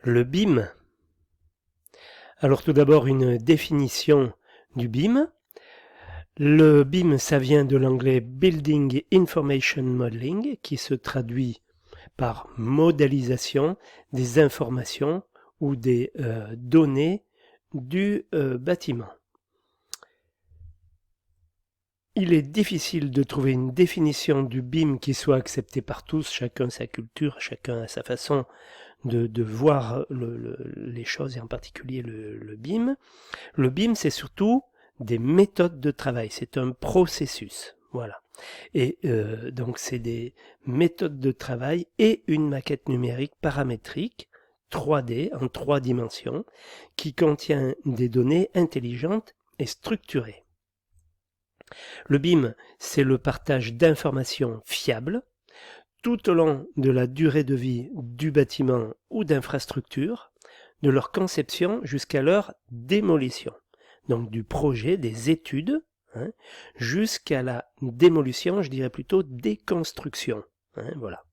Le BIM. Alors tout d'abord une définition du BIM. Le BIM, ça vient de l'anglais Building Information Modeling, qui se traduit par modélisation des informations ou des données du bâtiment. Il est difficile de trouver une définition du BIM qui soit acceptée par tous, chacun sa culture, chacun a sa façon de voir les choses, et en particulier le BIM. Le BIM, c'est surtout des méthodes de travail, c'est un processus. Voilà. Et donc c'est des méthodes de travail et une maquette numérique paramétrique 3D en 3 dimensions qui contient des données intelligentes et structurées. Le BIM, c'est le partage d'informations fiables tout au long de la durée de vie du bâtiment ou d'infrastructure, de leur conception jusqu'à leur démolition. Donc du projet, des études, jusqu'à la démolition, je dirais plutôt déconstruction. Voilà.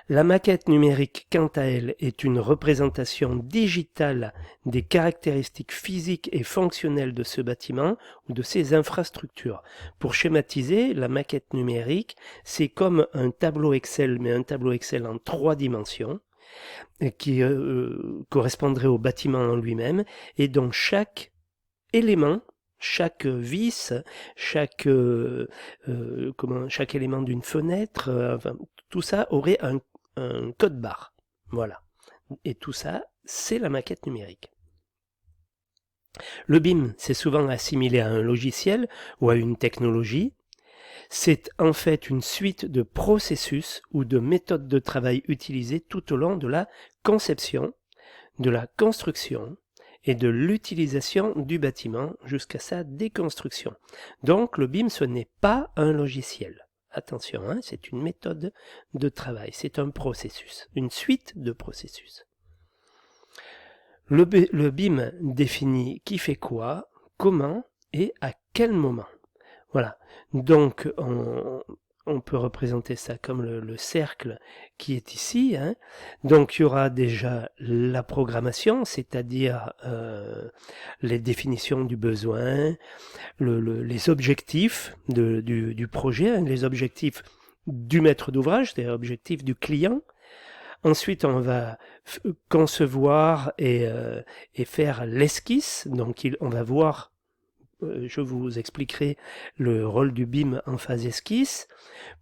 La maquette numérique, quant à elle, est une représentation digitale des caractéristiques physiques et fonctionnelles de ce bâtiment ou de ses infrastructures. Pour schématiser, la maquette numérique, c'est comme un tableau Excel, mais un tableau Excel en 3 dimensions, qui correspondrait au bâtiment en lui-même, et donc chaque élément, chaque vis, chaque élément d'une fenêtre, enfin, tout ça aurait un code barre. Voilà. Et tout ça, c'est la maquette numérique. Le BIM, c'est souvent assimilé à un logiciel ou à une technologie. C'est en fait une suite de processus ou de méthodes de travail utilisées tout au long de la conception, de la construction et de l'utilisation du bâtiment jusqu'à sa déconstruction. Donc le BIM, ce n'est pas un logiciel. Attention, c'est une méthode de travail, c'est un processus, une suite de processus. Le BIM définit qui fait quoi, comment et à quel moment. Voilà, donc on peut représenter ça comme le cercle qui est ici. Donc il y aura déjà la programmation, c'est-à-dire les définitions du besoin, les objectifs du projet, les objectifs du maître d'ouvrage, c'est-à-dire l'objectif du client. Ensuite, on va concevoir et faire l'esquisse, donc on va voir. Je vous expliquerai le rôle du BIM en phase esquisse,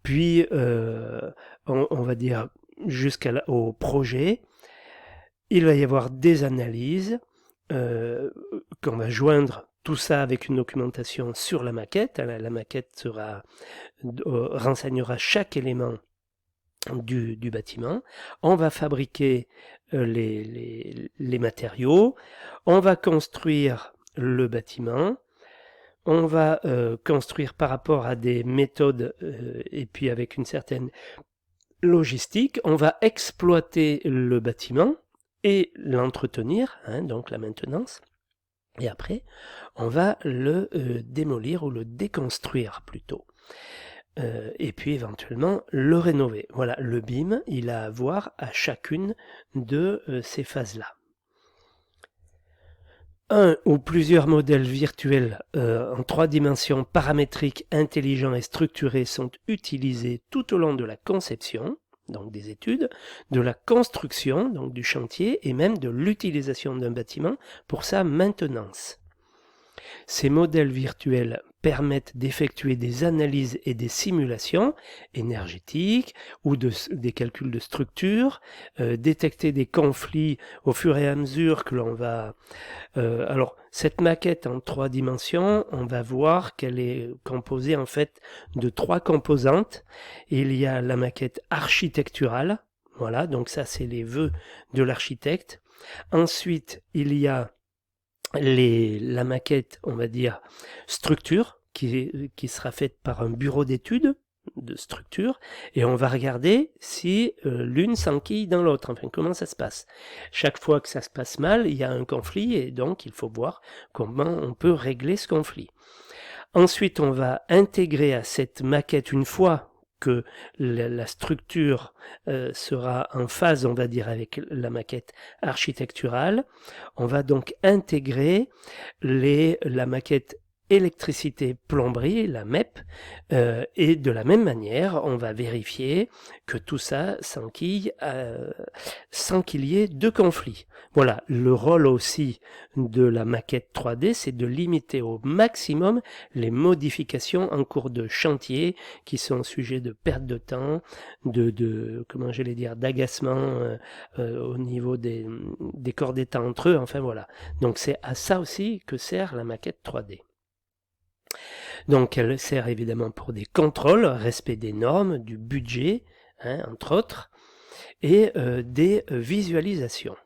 puis on va dire jusqu'au projet. Il va y avoir des analyses qu'on va joindre tout ça avec une documentation sur la maquette. La maquette renseignera chaque élément du bâtiment. On va fabriquer les matériaux, on va construire le bâtiment. On va construire par rapport à des méthodes et puis avec une certaine logistique. On va exploiter le bâtiment et l'entretenir, donc la maintenance. Et après, on va le démolir ou le déconstruire plutôt. Et puis éventuellement le rénover. Voilà, le BIM, il a à voir à chacune de ces phases-là. Un ou plusieurs modèles virtuels en 3 dimensions paramétriques, intelligents et structurés sont utilisés tout au long de la conception, donc des études, de la construction, donc du chantier, et même de l'utilisation d'un bâtiment pour sa maintenance. Ces modèles virtuels permettent d'effectuer des analyses et des simulations énergétiques ou des calculs de structure, détecter des conflits au fur et à mesure que l'on va... alors, cette maquette en 3 dimensions, on va voir qu'elle est composée en fait de 3 composantes. Il y a la maquette architecturale, voilà, donc ça c'est les vœux de l'architecte. Ensuite, il y a la maquette, on va dire, structure, qui sera faite par un bureau d'études de structure, et on va regarder si l'une s'enquille dans l'autre, enfin comment ça se passe. Chaque fois que ça se passe mal, il y a un conflit, et donc il faut voir comment on peut régler ce conflit. Ensuite, on va intégrer à cette maquette, une fois que la structure sera en phase, on va dire, avec la maquette architecturale. On va donc intégrer la maquette électricité plomberie, la MEP, et de la même manière, on va vérifier que tout ça s'enquille sans qu'il y ait de conflit. Voilà, le rôle aussi de la maquette 3D, c'est de limiter au maximum les modifications en cours de chantier qui sont sujets de perte de temps, comment j'allais dire, d'agacement au niveau des corps d'état entre eux, enfin voilà. Donc c'est à ça aussi que sert la maquette 3D. Donc elle sert évidemment pour des contrôles, respect des normes, du budget, entre autres, et des visualisations.